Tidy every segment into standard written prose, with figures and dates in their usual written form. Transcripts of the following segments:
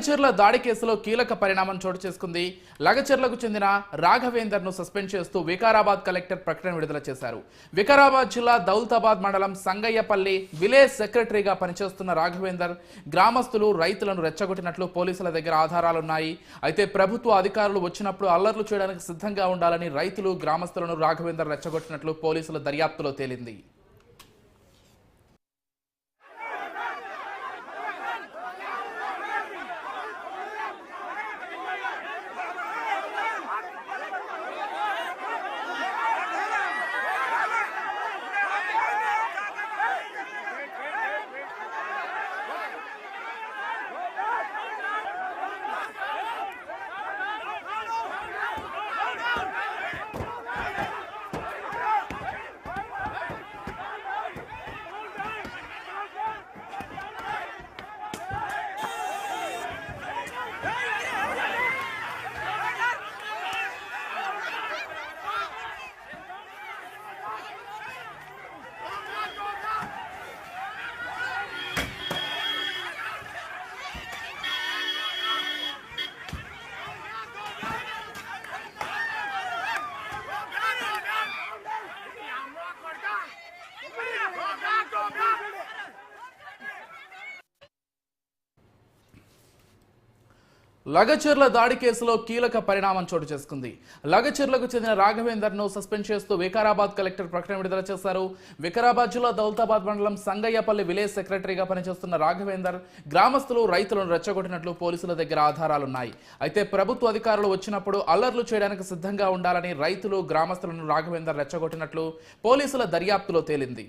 లగచర్ల దాడి కేసులో కీలక పరిణామం చోటు చేసుకుంది. లగచర్లకు చెందిన రాఘవేందర్ ను సస్పెండ్ చేస్తూ వికారాబాద్ కలెక్టర్ ప్రకటన విడుదల చేశారు. వికారాబాద్ జిల్లా దౌలతాబాద్ మండలం సంగయ్యపల్లి విలేజ్ సెక్రటరీగా పనిచేస్తున్న రాఘవేందర్ గ్రామస్తులు రైతులను రెచ్చగొట్టినట్లు పోలీసుల దగ్గర ఆధారాలున్నాయి. అయితే ప్రభుత్వ అధికారులు వచ్చినప్పుడు అల్లర్లు చేయడానికి సిద్ధంగా ఉండాలని రైతులు గ్రామస్తులను రాఘవేందర్ రెచ్చగొట్టినట్లు పోలీసుల దర్యాప్తులో తేలింది. లగచర్ల దాడి కేసులో కీలక పరిణామం చోటు చేసుకుంది. లగచర్లకు చెందిన రాఘవేందర్ ను సస్పెండ్ చేస్తూ వికారాబాద్ కలెక్టర్ ప్రకటన విడుదల చేశారు. వికారాబాద్ జిల్లా దౌలతాబాద్ మండలం సంగయ్యపల్లి విలేజ్ సెక్రటరీగా పనిచేస్తున్న రాఘవేందర్ గ్రామస్తులు రైతులను రెచ్చగొట్టినట్లు పోలీసుల దగ్గర ఆధారాలున్నాయి. అయితే ప్రభుత్వ అధికారులు వచ్చినప్పుడు అల్లర్లు చేయడానికి సిద్ధంగా ఉండాలని రైతులు గ్రామస్తులను రాఘవేందర్ రెచ్చగొట్టినట్లు పోలీసుల దర్యాప్తులో తేలింది.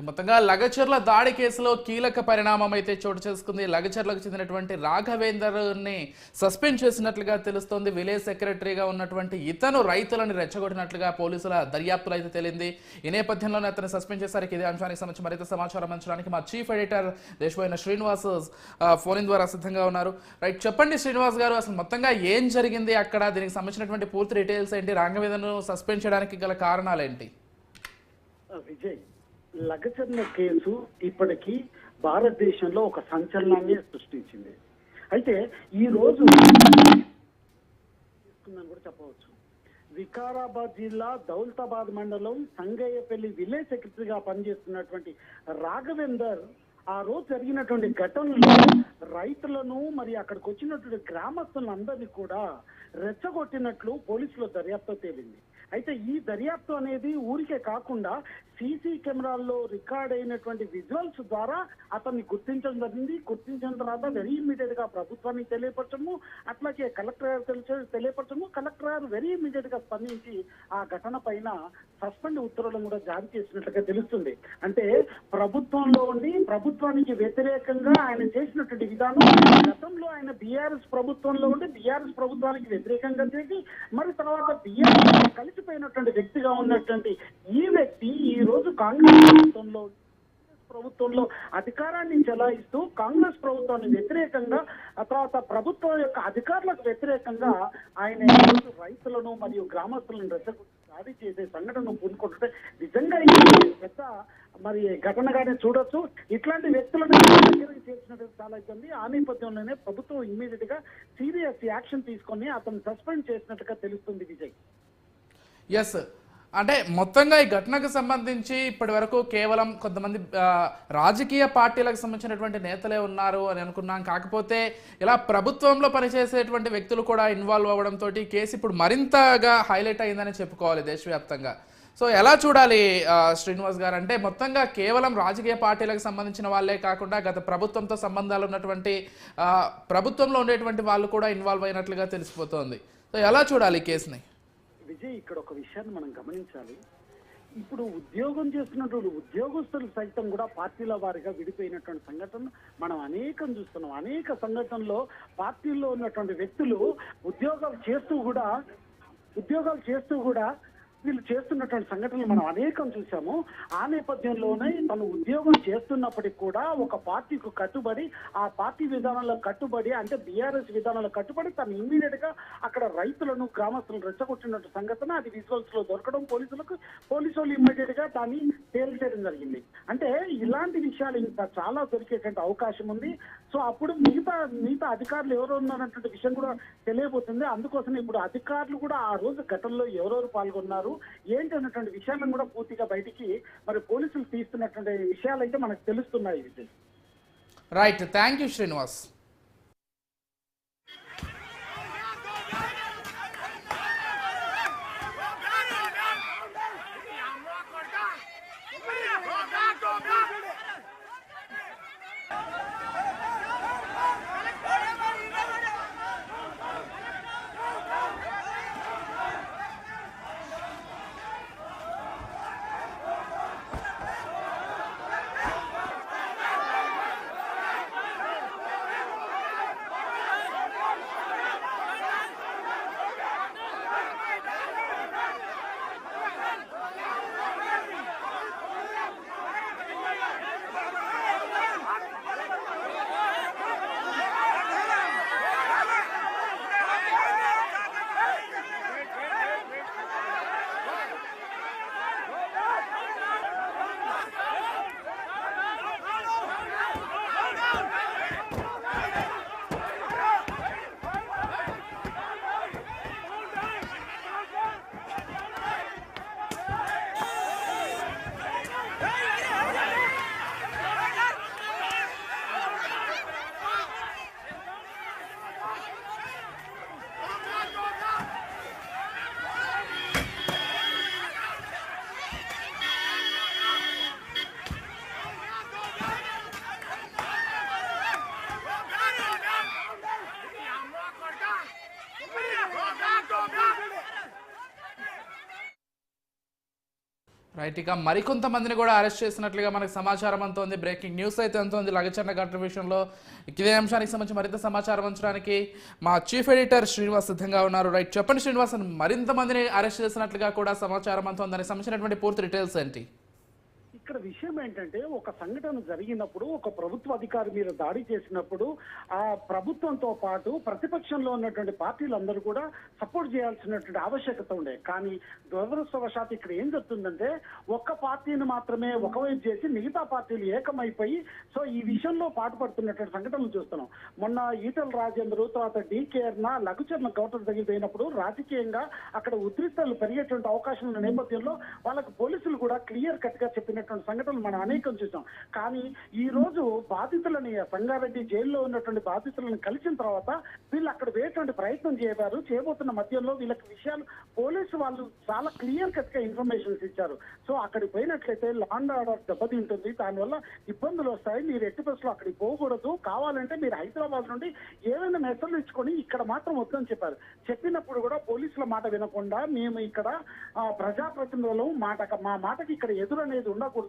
మొత్తంగా లగచర్ల దాడి కేసులో కీలక పరిణామం అయితే చోటు చేసుకుంది. లగచర్లకు చెందినటువంటి రాఘవేందర్ ని సస్పెండ్ చేసినట్లుగా తెలుస్తోంది. విలేజ్ సెక్రటరీగా ఉన్నటువంటి ఇతను రైతులను రెచ్చగొట్టినట్లుగా పోలీసుల దర్యాప్తులు అయితే తేలింది. ఈ నేపథ్యంలోనే అతను సస్పెండ్ చేశారు. ఇదే అంశానికి సంబంధించి మరింత సమాచారం అందించడానికి మా చీఫ్ ఎడిటర్ దేశపోయిన శ్రీనివాస్ ఫోన్ ద్వారా సిద్ధంగా ఉన్నారు. రైట్, చెప్పండి శ్రీనివాస్ గారు, అసలు మొత్తంగా ఏం జరిగింది అక్కడ, దీనికి సంబంధించినటువంటి పూర్తి డీటెయిల్స్ ఏంటి, రాఘవేందర్ ను సస్పెండ్ చేయడానికి గల కారణాలు ఏంటి? విజయ్, లగచర్ల కేసు ఇప్పటికీ భారతదేశంలో ఒక సంచలనాన్ని సృష్టించింది. అయితే ఈ రోజు కూడా చెప్పవచ్చు, వికారాబాద్ జిల్లా దౌలతాబాద్ మండలం సంగయ్యపల్లి విలేజ్ సెక్రటరీగా పనిచేస్తున్నటువంటి రాఘవేందర్ ఆ రోజు జరిగినటువంటి ఘటనలో రైతులను మరి అక్కడికి వచ్చినటువంటి గ్రామస్తులందరినీ కూడా రెచ్చగొట్టినట్లు పోలీసుల దర్యాప్తు తేలింది. అయితే ఈ దర్యాప్తు అనేది ఊరికే కాకుండా సీసీ కెమెరాల్లో రికార్డ్ అయినటువంటి విజువల్స్ ద్వారా అతన్ని గుర్తించడం జరిగింది. గుర్తించిన తర్వాత వెరీ ఇమీడియట్ గా ప్రభుత్వానికి తెలియపరచము, అట్లాగే కలెక్టర్ గారు తెలియపరచము. కలెక్టర్ గారు వెరీ ఇమీడియట్ గా స్పందించి ఆ ఘటన పైన సస్పెండ్ ఉత్తర్వులను కూడా జారీ చేసినట్లుగా తెలుస్తుంది. అంటే ప్రభుత్వంలో ఉండి ప్రభుత్వానికి వ్యతిరేకంగా ఆయన చేసినటువంటి విధానం గతంలో ఆయన బీఆర్ఎస్ ప్రభుత్వంలో ఉండి బీఆర్ఎస్ ప్రభుత్వానికి వ్యతిరేకంగా చేసి మరి తర్వాత బీఆర్ఎస్ కలిసిపోయినటువంటి వ్యక్తిగా ఉన్నటువంటి ఈ వ్యక్తి ఈ రోజు కాంగ్రెస్ ప్రభుత్వంలో ప్రభుత్వంలో అధికారాన్ని చెలాయిస్తూ కాంగ్రెస్ ప్రభుత్వానికి వ్యతిరేకంగా ఆ తర్వాత ప్రభుత్వం యొక్క అధికారులకు వ్యతిరేకంగా ఆయన ఈరోజు రైతులను మరియు గ్రామస్తులను రెచ్చగొట్టి దాడి చేసే సంఘటనను పూనుకుంటుంటే నిజంగా ఇది పెద్ద మరి ఘటనగానే చూడొచ్చు. ఇట్లాంటి వ్యక్తులను దగ్గరికి చేర్చినట్టు చాలా ఇబ్బంది. ఆ నేపథ్యంలోనే ప్రభుత్వం ఇమ్మీడియట్ గా సీరియస్ యాక్షన్ తీసుకొని అతను సస్పెండ్ చేసినట్టుగా తెలుస్తుంది విజయ్. ఎస్, అంటే మొత్తంగా ఈ ఘటనకు సంబంధించి ఇప్పటి వరకు కేవలం కొంతమంది రాజకీయ పార్టీలకు సంబంధించినటువంటి నేతలే ఉన్నారు అని అనుకున్నాం. కాకపోతే ఇలా ప్రభుత్వంలో పనిచేసేటువంటి వ్యక్తులు కూడా ఇన్వాల్వ్ అవ్వడంతో కేసు ఇప్పుడు మరింతగా హైలైట్ అయిందని చెప్పుకోవాలి దేశవ్యాప్తంగా. సో ఎలా చూడాలి శ్రీనివాస్ గారు, అంటే మొత్తంగా కేవలం రాజకీయ పార్టీలకు సంబంధించిన వాళ్ళే కాకుండా గత ప్రభుత్వంతో సంబంధాలు ఉన్నటువంటి ప్రభుత్వంలో ఉండేటువంటి వాళ్ళు కూడా ఇన్వాల్వ్ అయినట్లుగా తెలిసిపోతోంది. సో ఎలా చూడాలి ఈ కేసుని? విజయ్, ఇక్కడ ఒక విషయాన్ని మనం గమనించాలి. ఇప్పుడు ఉద్యోగం చేస్తున్నటువంటి ఉద్యోగస్తులు సైతం కూడా పార్టీల వారిగా విడిపోయినటువంటి సంఘటన మనం అనేకం చూస్తున్నాం. అనేక సంఘటనలో పార్టీల్లో ఉన్నటువంటి వ్యక్తులు ఉద్యోగాలు చేస్తూ కూడా వీళ్ళు చేస్తున్నటువంటి సంఘటనలు మనం అనేకం చూసాము. ఆ నేపథ్యంలోనే తను ఉద్యోగం చేస్తున్నప్పటికీ కూడా ఒక పార్టీకి కట్టుబడి, ఆ పార్టీ విధానాలకు కట్టుబడి, అంటే బీఆర్ఎస్ విధానాలకు కట్టుబడి తను ఇమ్మీడియట్ గా అక్కడ రైతులను గ్రామస్తులను రెచ్చగొట్టినట్టు సంఘటన అది విజువల్స్ లో దొరకడం, పోలీసు వాళ్ళు ఇమ్మీడియట్ గా దాన్ని తేల్చేయడం జరిగింది. అంటే ఇలాంటి విషయాలు ఇంకా చాలా దొరికేటువంటి అవకాశం ఉంది. సో అప్పుడు మిగతా అధికారులు ఎవరు ఉన్నారన్నటువంటి విషయం కూడా తెలియబోతుంది. అందుకోసం ఇప్పుడు అధికారులు కూడా ఆ రోజు ఘటనలో ఎవరెవరు పాల్గొన్నారు ఏంటి అన్నటువంటి విషయాలను కూడా పూర్తిగా బయటికి మరి పోలీసులు తీస్తున్నటువంటి విషయాలు అయితే మనకు తెలుస్తున్నాయి Vijay. Right, thank you Srinivas. Right, ఇక మరికొంతమందిని కూడా అరెస్ట్ చేసినట్లుగా మనకు సమాచారం అంతోంది. బ్రేకింగ్ న్యూస్ అయితే అంతోంది లగచర్ల ఘటన విషయంలో. ఇదే అంశానికి సంబంధించి మరింత సమాచారం అంచడానికి మా చీఫ్ ఎడిటర్ శ్రీనివాస్ సిద్ధంగా ఉన్నారు. రైట్, చెప్పండి శ్రీనివాస్, మరింత మందిని అరెస్ట్ చేసినట్లుగా కూడా సమాచారం అంతోంది. దానికి సంబంధించినటువంటి పూర్తి డీటెయిల్స్ ఏంటి? ఇక్కడ విషయం ఏంటంటే, ఒక సంఘటన జరిగినప్పుడు, ఒక ప్రభుత్వ అధికారి మీద దాడి చేసినప్పుడు ఆ ప్రభుత్వంతో పాటు ప్రతిపక్షంలో ఉన్నటువంటి పార్టీలందరూ కూడా సపోర్ట్ చేయాల్సినటువంటి ఆవశ్యకత ఉండే. కానీ దురదృష్టవశాత్తు ఇక్కడ ఏం జరుగుతుందంటే, ఒక్క పార్టీని మాత్రమే ఒకవైపు చేసి మిగతా పార్టీలు ఏకమైపోయి సో ఈ విషయంలో పాటుపడుతున్నటువంటి సంఘటనలు చూస్తున్నాం. మొన్న ఈటల రాజేందర్, తర్వాత డీకేఆర్న లఘుచర్ల గౌటర్ తగిలిపోయినప్పుడు రాజకీయంగా అక్కడ ఉద్రిక్తలు పెరిగేటువంటి అవకాశం ఉన్న నేపథ్యంలో వాళ్ళకు పోలీసులు కూడా క్లియర్ కట్ గా చెప్పినటువంటి సంఘటనలు మనం అనేకం చూసాం. కానీ ఈ రోజు బాధితులని, సంగారెడ్డి జైల్లో ఉన్నటువంటి బాధితులను కలిసిన తర్వాత వీళ్ళు అక్కడ వేటువంటి ప్రయత్నం చేయబోతున్న మధ్యలో వీళ్ళకి విషయాలు పోలీసు వాళ్ళు చాలా క్లియర్ కట్ గా ఇన్ఫర్మేషన్స్ ఇచ్చారు. సో అక్కడికి పోయినట్లయితే లా అండ్ ఆర్డర్ దెబ్బతింటుంది, దానివల్ల ఇబ్బందులు వస్తాయి, మీరు ఎట్టి బస్సులో అక్కడికి పోకూడదు, కావాలంటే మీరు హైదరాబాద్ నుండి ఏమైనా మెసేజ్లు ఇచ్చుకొని ఇక్కడ మాత్రం వద్దని చెప్పారు. చెప్పినప్పుడు కూడా పోలీసుల మాట వినకుండా మేము ఇక్కడ ప్రజాప్రతినిధులు మా మాటకి ఇక్కడ ఎదురు అనేది ఉండకూడదు,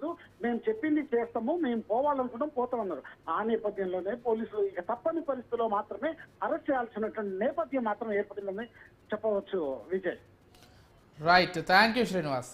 మేము చెప్పింది చేస్తాము, మేము పోవాలనుకుంటాం పోతామన్నారు. ఆ నేపథ్యంలోనే పోలీసులు ఇక తప్పని పరిస్థితిలో మాత్రమే అరెస్ట్ చేయాల్సినటువంటి నేపథ్యం మాత్రం ఏర్పడిందని చెప్పవచ్చు Vijay. Right, thank you Srinivas.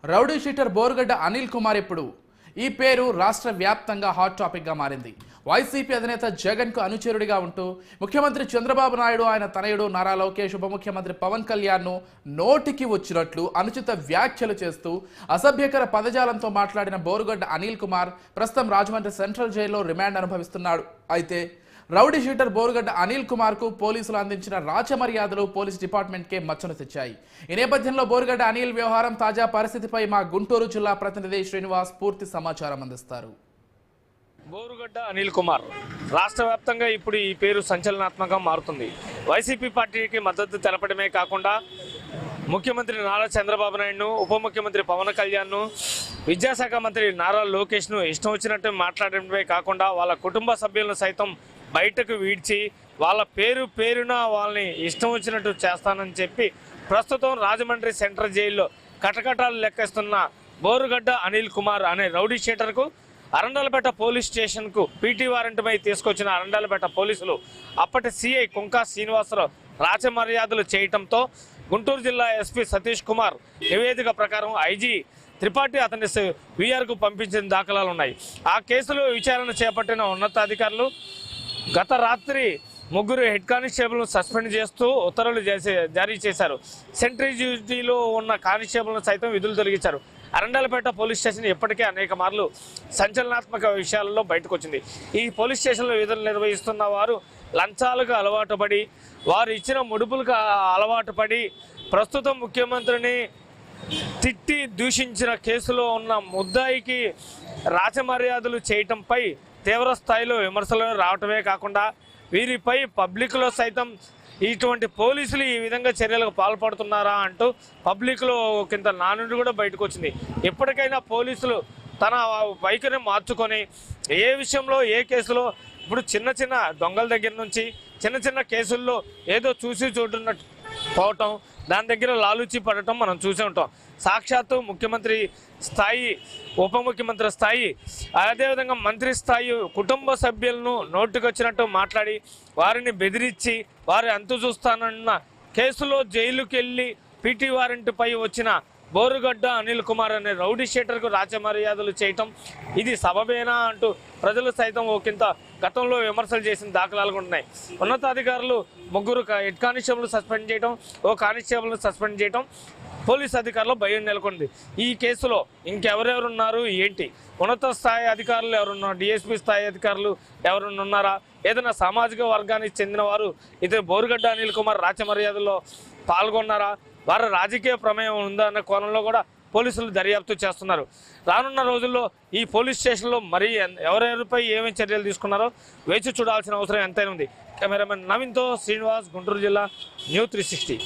Rowdy sheeter Borugadda Anil Kumar ఇప్పుడు ఈ పేరు రాష్ట్ర వ్యాప్తంగా హాట్ టాపిక్గా మారింది. వైసీపీ అధినేత జగన్కు అనుచరుడిగా ఉంటూ ముఖ్యమంత్రి చంద్రబాబు నాయుడు, ఆయన తనయుడు నారా లోకేష్, ఉప ముఖ్యమంత్రి పవన్ కళ్యాణ్ను నోటికి వచ్చినట్లు అనుచిత వ్యాఖ్యలు చేస్తూ అసభ్యకర పదజాలంతో మాట్లాడిన బోరుగడ్డ అనిల్ కుమార్ ప్రస్తుతం రాజమండ్రి సెంట్రల్ జైల్లో రిమాండ్ అనుభవిస్తున్నాడు. అయితే రౌడీ షీటర్ బోరుగడ్డ అనిల్ కుమార్ కు పోలీసులు అందించిన రాచమర్యాదలు పోలీస్ డిపార్ట్మెంట్కే మచ్చను తెచ్చాయి. ఈ నేపథ్యంలో బోరుగడ్డ అనిల్ వ్యవహారం తాజా పరిస్థితిపై మా గుంటూరు జిల్లా ప్రతినిధి శ్రీనివాస్ పూర్తి సమాచారం అందిస్తారు. బోరుగడ్డ అనిల్ కుమార్ రాష్ట్ర వ్యాప్తంగా ఇప్పుడు ఈ పేరు సంచలనాత్మకంగా మారుతుంది. వైసీపీ పార్టీకి మద్దతు తెలపడమే కాకుండా ముఖ్యమంత్రి నారా చంద్రబాబు నాయుడును, ఉప ముఖ్యమంత్రి పవన్ కళ్యాణ్ను, విద్యాశాఖ మంత్రి నారా లోకేష్ను ఇష్టం వచ్చినట్టు మాట్లాడడమే కాకుండా వాళ్ళ కుటుంబ సభ్యులను సైతం బయటకు వీడ్చి వాళ్ళ పేరున వాళ్ళని ఇష్టం వచ్చినట్టు చేస్తానని చెప్పి ప్రస్తుతం రాజమండ్రి సెంట్రల్ జైల్లో కటకటాలు లెక్కేస్తున్న బోరుగడ్డ అనిల్ కుమార్ అనే రౌడీ షీటర్కు అరండలపేట పోలీస్ స్టేషన్కు పీటీ వారెంట్పై తీసుకొచ్చిన అరండలపేట పోలీసులు అప్పటి సిఐ కుంకా శ్రీనివాసరావు రాచమర్యాదలు చేయటంతో గుంటూరు జిల్లా ఎస్పీ సతీష్ కుమార్ నివేదిక ప్రకారం ఐజీ త్రిపాఠి అతన్ని వీఆర్కు పంపించిన దాఖలాలు ఉన్నాయి. ఆ కేసులో విచారణ చేపట్టిన ఉన్నతాధికారులు గత రాత్రి 3 హెడ్ కానిస్టేబుల్ను సస్పెండ్ చేస్తూ ఉత్తర్వులు జారీ చేశారు. సెంట్రీ డ్యూటీలో ఉన్న కానిస్టేబుల్ను సైతం విధులు తొలగించారు. అరండలపేట పోలీస్ స్టేషన్ ఇప్పటికే అనేక మార్లు సంచలనాత్మక విషయాలలో బయటకు వచ్చింది. ఈ పోలీస్ స్టేషన్లో విధులు నిర్వహిస్తున్న వారు లంచాలకు అలవాటు పడి, వారు ఇచ్చిన ముడుపులకు అలవాటు పడి ప్రస్తుతం ముఖ్యమంత్రిని తిట్టి దూషించిన కేసులో ఉన్న ముద్దాయికి రాచమర్యాదలు చేయటంపై తీవ్ర స్థాయిలో విమర్శలు రావటమే కాకుండా వీరిపై పబ్లిక్లో సైతం ఇటువంటి పోలీసులు ఈ విధంగా చర్యలకు పాల్పడుతున్నారా అంటూ పబ్లిక్లో కింద నానుడి కూడా బయటకు వచ్చింది. ఎప్పటికైనా పోలీసులు తన వైఖరిని మార్చుకొని ఏ విషయంలో ఏ కేసులో ఇప్పుడు చిన్న దొంగల దగ్గర నుంచి చిన్న కేసుల్లో ఏదో చూసి చూడున్నట్టు పోవటం, దాని దగ్గర లాలూచి పడటం మనం చూసి ఉంటాం. సాక్షాత్తు ముఖ్యమంత్రి స్థాయి, ఉప ముఖ్యమంత్రి స్థాయి, అదేవిధంగా మంత్రి స్థాయి కుటుంబ సభ్యులను నోటుకొచ్చినట్టు మాట్లాడి వారిని బెదిరించి వారి అంతు చూస్తానన్న కేసులో జైలుకి వెళ్ళి పీటీ వారెంట్పై వచ్చిన బోరుగడ్డ అనిల్ కుమార్ అనే రౌడీ షీటర్కు రాచమర్యాదలు చేయటం ఇది సబబేనా అంటూ ప్రజలు సైతం ఒకంత గతంలో విమర్శలు చేసిన దాఖలాలు ఉన్నాయి. ఉన్నతాధికారులు 3 హెడ్ కానిస్టేబుల్ సస్పెండ్ చేయడం, ఓ కానిస్టేబుల్ను సస్పెండ్ చేయడం పోలీస్ అధికారులు భయం నెలకొంది. ఈ కేసులో ఇంకెవరెవరు ఉన్నారు ఏంటి, ఉన్నత స్థాయి అధికారులు ఎవరున్నారు, డిఎస్పీ స్థాయి అధికారులు ఎవరున్నా ఉన్నారా, ఏదైనా సామాజిక వర్గానికి చెందిన వారు ఇతర బోరుగడ్డ అనిల్ కుమార్ రాచమర్యాదల్లో పాల్గొన్నారా, వారి రాజకీయ ప్రమేయం ఉందా అన్న కోణంలో కూడా పోలీసులు దర్యాప్తు చేస్తున్నారు. రానున్న రోజుల్లో ఈ పోలీస్ స్టేషన్లో మరి ఎవరెవరిపై ఏమేమి చర్యలు తీసుకున్నారో వేచి చూడాల్సిన అవసరం ఎంతైనా ఉంది. కెమెరామెన్ నవీన్తో శ్రీనివాస్, గుంటూరు జిల్లా, న్యూ 360.